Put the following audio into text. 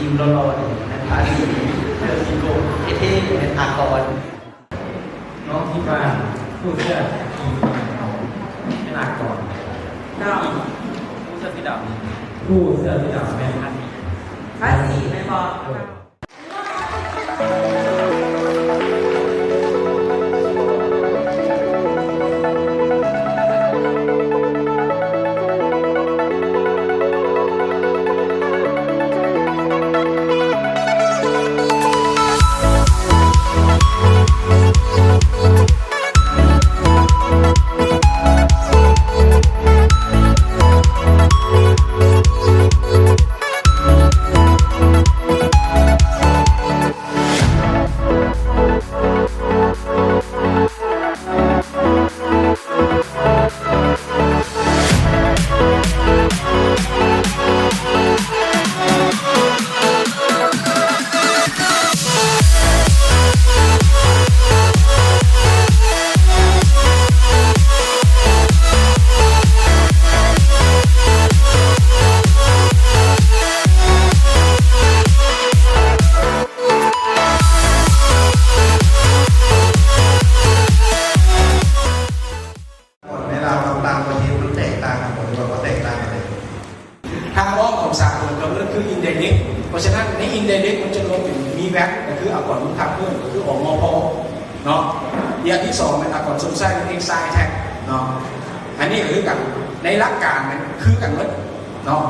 ทีมรอๆนี่นะภาษีเลือกทีมโกเท่ๆเป็นอากรน้องที่บ้านผู้เสื้อทีมเอาไม่ลากก่อนผู้เสื้อสีดำผู้เสื้อที่ดำแม่ภาษีไม่บอกทางอ้อมของสากลกำเนิดคืออินเดเด็กเพราะฉะนั้นในอินเดเด็กมันจะรวมถึงมีแว็กก็คืออักษรมุทับเพื่อนก็คือออกมอพอเนาะอย่างที่สองเป็นอักษรสมไส้เป็นเอ็กไซแท็กเนาะอันนี้คือกันในหลักการมันคือกันหมดเนาะ